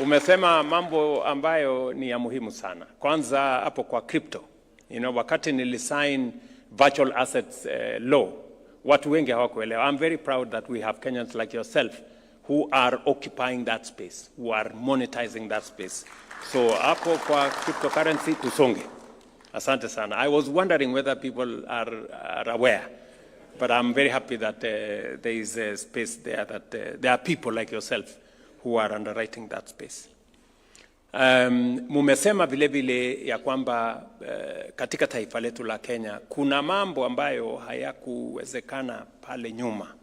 Umesema mambo ambayo ni ya muhimu sana. Kwanza hapo kwa crypto. Wakati nilisign virtual assets law, watu wengi hawakuelewa. I'm very proud that we have Kenyans like yourself who are occupying that space, who are monetizing that space. So hapo kwa cryptocurrency tusonge. Asante sana. I was wondering whether people are aware, but I'm very happy that there is a space there, that there are people like yourself who are underwriting that space. Mumesema vile vile ya kwamba katika taifa letu la Kenya kuna mambo ambayo hayakuwezekana pale nyuma,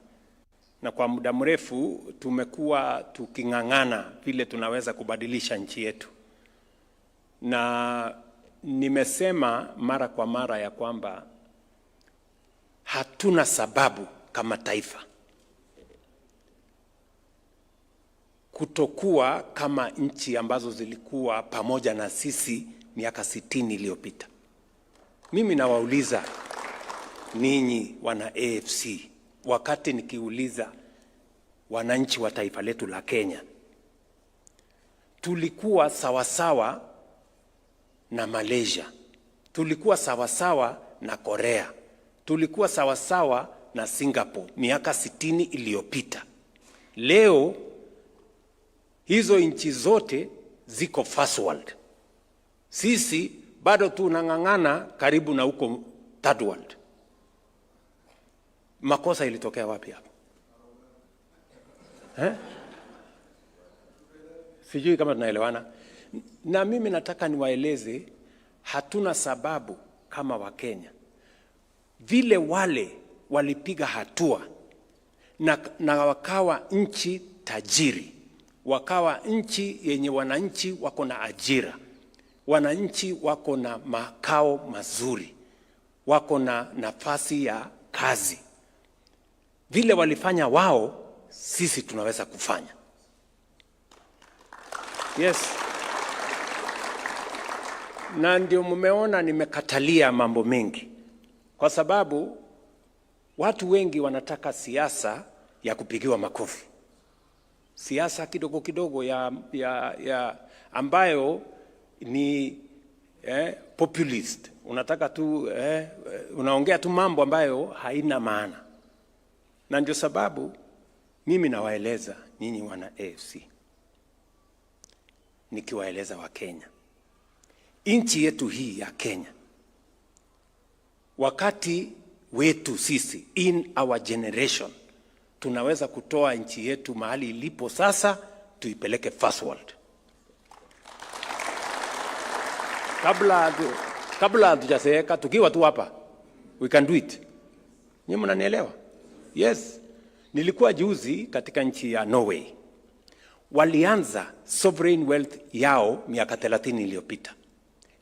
na kwa muda mrefu tumekuwa tuking'ang'ana vile tunaweza kubadilisha nchi yetu. Na nimesema mara kwa mara ya kwamba hatuna sababu kama taifa kutokuwa kama nchi ambazo zilikuwa pamoja na sisi miaka 60 iliyopita. Mimi nawauliza ninyi wana AFC, wakati nikiuliza wananchi wa taifa letu la Kenya, tulikuwa sawasawa na Malaysia, tulikuwa sawasawa na Korea, tulikuwa sawasawa na Singapore miaka 60 iliyopita. Leo hizo nchi zote ziko first world. Sisi bado tunang'ang'ana karibu na huko third world. Makosa ilitokea wapi hapo? Sijui kama tunaelewana. Na mimi nataka niwaeleze, hatuna sababu kama Wakenya. Vile wale walipiga hatua na wakawa nchi tajiri, wakawa nchi yenye wananchi wako na ajira, wananchi wako na makao mazuri, wako na nafasi ya kazi. Vile walifanya wao, sisi tunaweza kufanya. Yes. Na ndio mumeona nimekatalia mambo mengi, kwa sababu watu wengi wanataka siasa ya kupigiwa makofi. Siasa kidogo kidogo ya ambayo ni populist. Unataka tu unaongea tu mambo ambayo haina maana. Na ndio sababu mimi nawaeleza nyinyi wana AFC, nikiwaeleza wa Kenya, nchi yetu hii ya Kenya, wakati wetu sisi, in our generation, tunaweza kutoa nchi yetu mahali ilipo sasa tuipeleke first world. Kabla hatujazeeka, tukiwa tu hapa, we can do it. Nyinyi mnanielewa? Yes. Nilikuwa juzi katika nchi ya Norway. Walianza sovereign wealth yao miaka 30 iliyopita.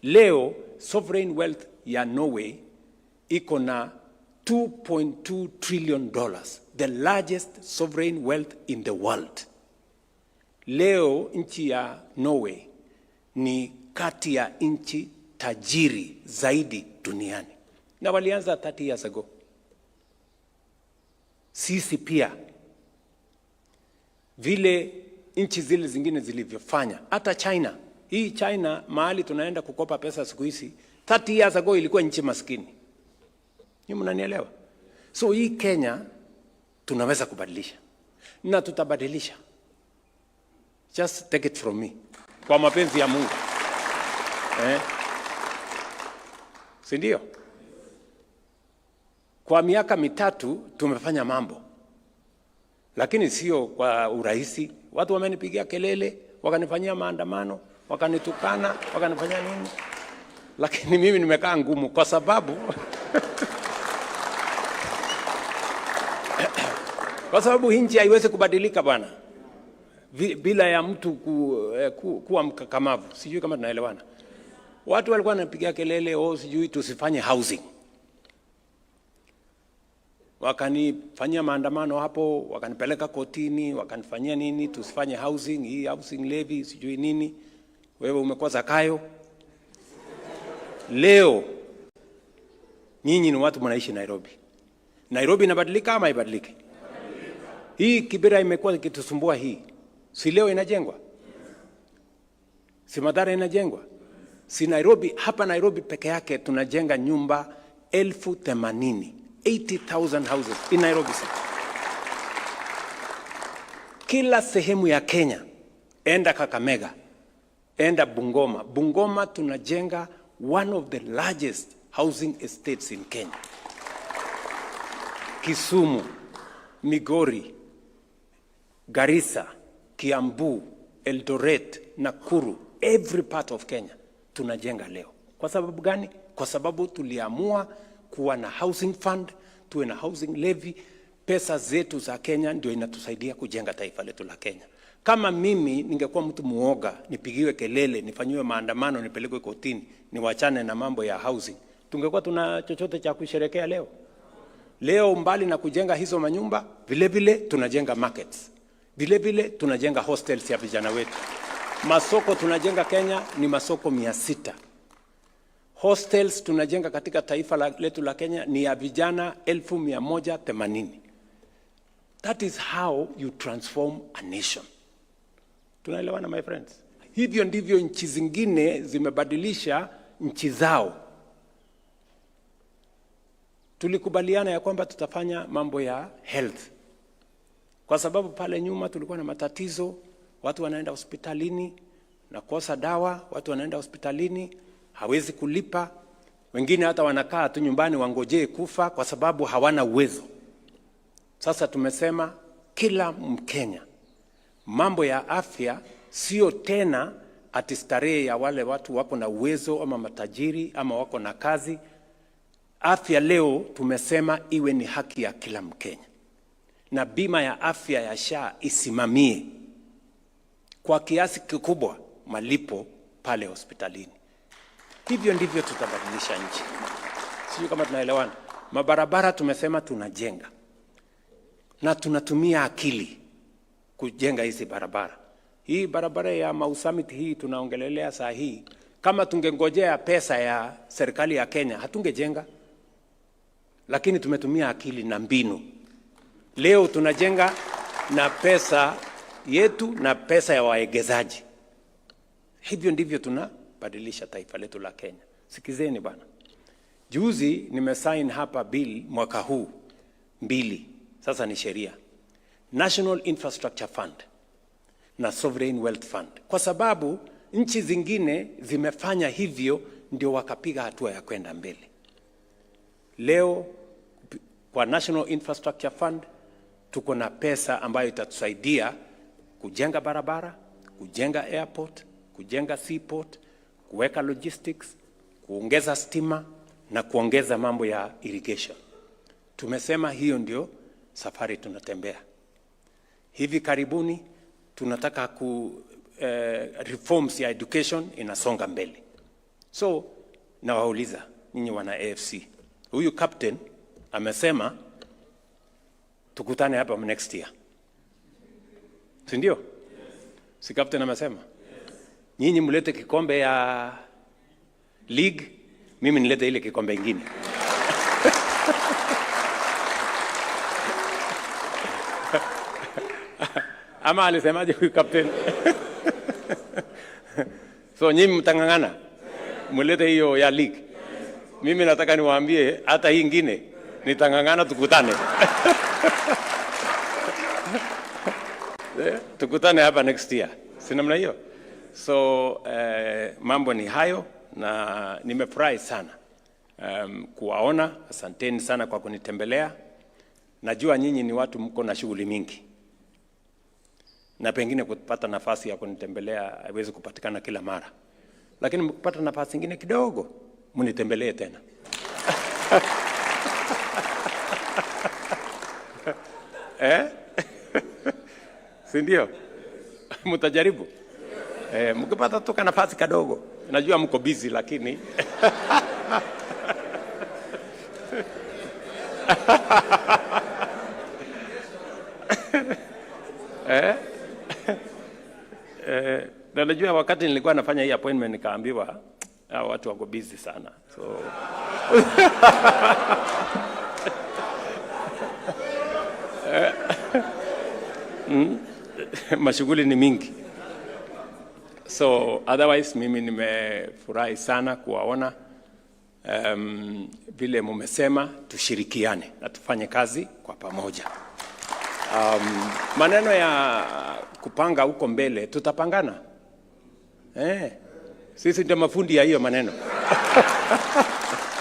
Leo sovereign wealth ya Norway iko na $2.2 trillion, the largest sovereign wealth in the world. Leo nchi ya Norway ni kati ya nchi tajiri zaidi duniani, na walianza 30 years ago. Sisi pia vile nchi zile zingine zilivyofanya, hata China. Hii China mahali tunaenda kukopa pesa siku hizi, 30 years ago ilikuwa nchi maskini. Nyinyi mnanielewa? So hii Kenya tunaweza kubadilisha, na tutabadilisha. Just take it from me, kwa mapenzi ya Mungu. Si ndio? Kwa miaka 3 tumefanya mambo, lakini sio kwa urahisi. Watu wamenipigia kelele, wakanifanyia maandamano, wakanitukana, wakanifanyia nini, lakini mimi nimekaa ngumu, kwa sababu Kwa sababu nchi haiwezi kubadilika bwana bila ya mtu kuwa mkakamavu. Sijui kama tunaelewana. Watu walikuwa wanapiga kelele, sijui tusifanye housing. Wakanifanyia maandamano hapo, wakanipeleka kotini, wakanifanyia nini, tusifanye housing, hii housing levy, sijui nini. Wewe umekuwa Zakayo. Leo nyinyi ni watu mnaishi Nairobi. Nairobi inabadilika ama haibadiliki? Hii Kibera imekuwa ikitusumbua hii. Si leo inajengwa? Si Mathare inajengwa? Si Nairobi, hapa Nairobi peke yake tunajenga nyumba 80,000, 80,000 houses in Nairobi City. Kila sehemu ya Kenya, enda Kakamega, enda Bungoma. Bungoma tunajenga one of the largest housing estates in Kenya. Kisumu, Migori, Garissa, Kiambu, Eldoret, Nakuru, every part of Kenya tunajenga leo. Kwa sababu gani? Kwa sababu tuliamua kuwa na housing fund, tuwe na housing levy. Pesa zetu za Kenya ndio inatusaidia kujenga taifa letu la Kenya. Kama mimi ningekuwa mtu muoga, nipigiwe kelele, nifanyiwe maandamano, nipelekwe kotini, niwachane na mambo ya housing, tungekuwa tuna chochote cha kusherekea leo? Leo mbali na kujenga hizo manyumba, vile vile tunajenga markets. Vile vile tunajenga hostels ya vijana wetu. Masoko tunajenga Kenya ni masoko 600. Hostels tunajenga katika taifa letu la Kenya ni ya vijana 1,180. That is how you transform a nation. Tunaelewana my friends? Hivyo ndivyo nchi zingine zimebadilisha nchi zao. Tulikubaliana ya kwamba tutafanya mambo ya health. Kwa sababu pale nyuma tulikuwa na matatizo, watu wanaenda hospitalini na kosa dawa, watu wanaenda hospitalini, hawezi kulipa. Wengine hata wanakaa tu nyumbani wangojee kufa kwa sababu hawana uwezo. Sasa tumesema kila Mkenya, mambo ya afya sio tena ati starehe ya wale watu wako na uwezo ama matajiri ama wako na kazi. Afya leo tumesema iwe ni haki ya kila Mkenya. Na bima ya afya ya SHA isimamie kwa kiasi kikubwa malipo pale hospitalini. Hivyo ndivyo tutabadilisha nchi. Sio kama tunaelewana. Mabarabara tumesema tunajenga. Na tunatumia akili kujenga hizi barabara. Hii barabara ya Mau Summit hii tunaongelelea saa hii. Kama tungengojea pesa ya serikali ya Kenya, hatungejenga. Lakini tumetumia akili na mbinu. Leo tunajenga na pesa yetu na pesa ya waegezaji. Hivyo ndivyo tunabadilisha taifa letu la Kenya. Sikizeni bana. Juzi nimesign hapa bill mwaka huu 2. Sasa ni sheria. National Infrastructure Fund na Sovereign Wealth Fund. Kwa sababu nchi zingine zimefanya hivyo ndio wakapiga hatua ya kwenda mbele. Leo kwa National Infrastructure Fund tuko na pesa ambayo itatusaidia kujenga barabara, kujenga airport, kujenga seaport, kuweka logistics, kuongeza stima na kuongeza mambo ya irrigation. Tumesema hiyo ndio safari tunatembea. Hivi karibuni tunataka reforms ya education inasonga mbele. So nawauliza nyinyi wana AFC. Huyu captain amesema tukutane hapa next year. Si ndio? Yes. Si captain amesema? Yes. Nyinyi mlete kikombe ya league, mimi nilete ile kikombe ingine. Ama alisemaje huyu captain? So nyinyi mtangangana? Mlete hiyo ya league. Mimi nataka niwaambie hata hii ingine nitangangana tukutane. Tukutane hapa next year. Si namna hiyo? So mambo ni hayo na nimefurahi sana kuwaona. Asanteni sana kwa kunitembelea. Najua nyinyi ni watu mko na shughuli mingi. Na pengine kupata nafasi ya kunitembelea haiwezi kupatikana kila mara. Lakini mkipata nafasi nyingine kidogo, mnitembelee tena. Si ndio? Mtajaribu? Mkipata tu nafasi kadogo. Najua mko busy lakini na najua wakati nilikuwa nafanya hii appointment nikaambiwa watu wako busy sana. So mashughuli ni mingi. So otherwise mimi nimefurahi sana kuwaona vile mumesema tushirikiane na tufanye kazi kwa pamoja. Maneno ya kupanga huko mbele tutapangana. Sisi ndio mafundi ya hiyo maneno.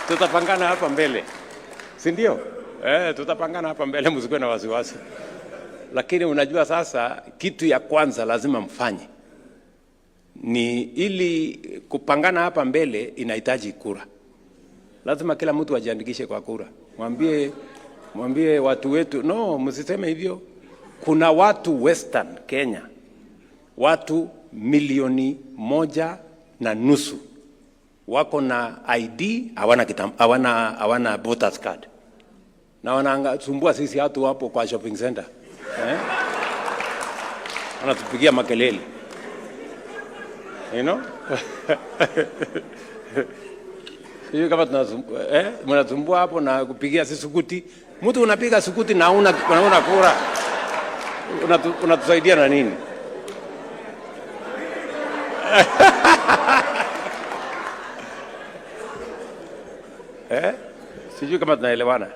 Tutapangana hapa mbele. Si ndio? Tutapangana hapa mbele, msikuwe na wasiwasi. Lakini unajua sasa kitu ya kwanza lazima mfanye ni ili kupangana hapa mbele inahitaji kura. Lazima kila mtu ajiandikishe kwa kura. Mwambie watu wetu, no, msiseme hivyo. Kuna watu Western Kenya, watu 1.5 milioni wako na ID, hawana voters card. Na wanasumbua sisi watu hapo kwa shopping center. Wanatupigia makelele. You know? Hiyo kama mnasumbua hapo na kupigia sisi sukuti. Mtu unapiga sukuti na una kura. Unatusaidia na nini? Sijui kama tunaelewana.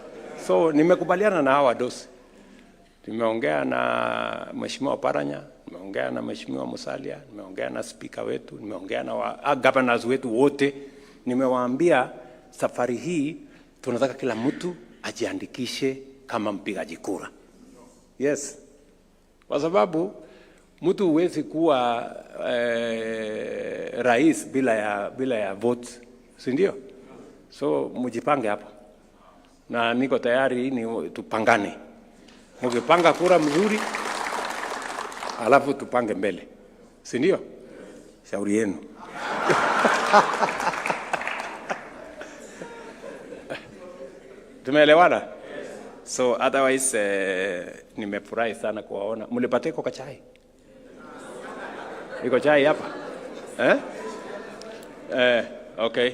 So nimekubaliana na hawa dosi. Nimeongea na Mheshimiwa Paranya, nimeongea na Mheshimiwa Musalia, nimeongea na speaker wetu, nimeongea na governors wetu wote. Nimewaambia safari hii tunataka kila mtu ajiandikishe kama mpigaji kura. Yes. Kwa sababu mtu huwezi kuwa rais bila ya vote, si ndio? So mjipange hapa. Na niko tayari ni tupangane. Mkipanga kura mzuri, alafu tupange mbele. Si ndio? Shauri yenu. Tumeelewana? So otherwise nimefurahi sana kuwaona. Mlipata iko chai? Iko chai hapa? Okay.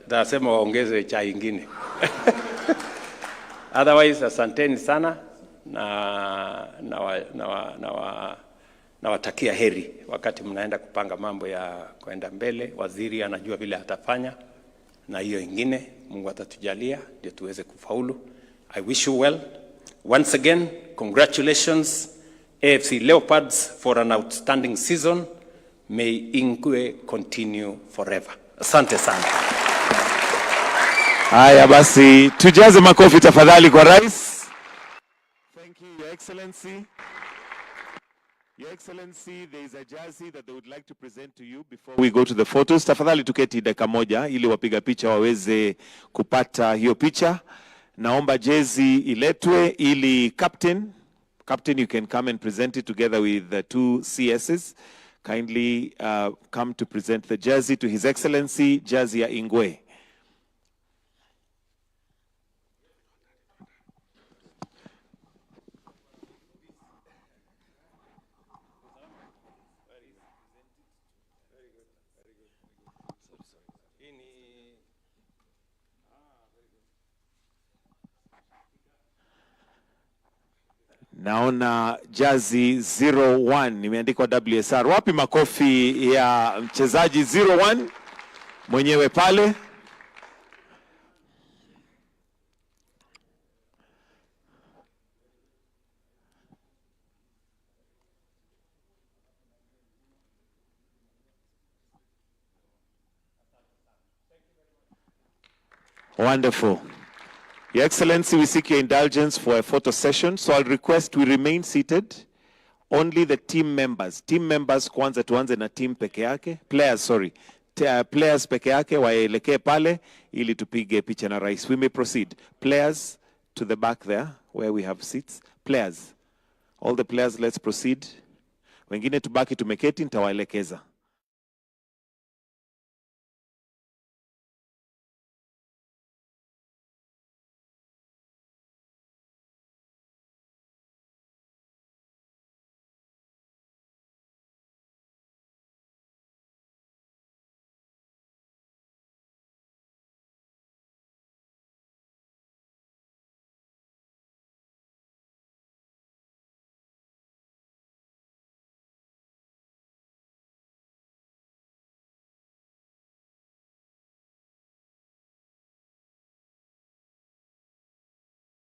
Nasema waongeze chai nyingine. Otherwise asanteni sana na watakia heri wakati mnaenda kupanga mambo ya kwenda mbele. Waziri anajua vile atafanya na hiyo ingine Mungu atatujalia ndio tuweze kufaulu. I wish you well. Once again, congratulations AFC Leopards for an outstanding season. May Ingwe continue forever. Asante sana. Haya basi, tujaze makofi tafadhali kwa rais. Thank you, Your Excellency. Your Excellency, there is a jersey that they would like to present to you before we go to the photos. Tafadhali tuketi dakika moja ili wapiga picha waweze kupata hiyo picha. Naomba jezi iletwe ili Captain, you can come and present it together with the two CSs. Kindly come to present the jersey to His Excellency, jersey ya Ingwe. Naona jazi 01 imeandikwa WSR. Wapi makofi ya mchezaji 01 mwenyewe pale? Wonderful. Your Excellency, we seek your indulgence for a photo session, so I'll request we remain seated. Only the team members kwanza tuanze na team peke yake, players peke yake waelekee pale ili tupige picha na rais. We may proceed. Players to the back there where we have seats. Players, All the players, let's proceed. Wengine tubaki tumeketi, nitawaelekeza.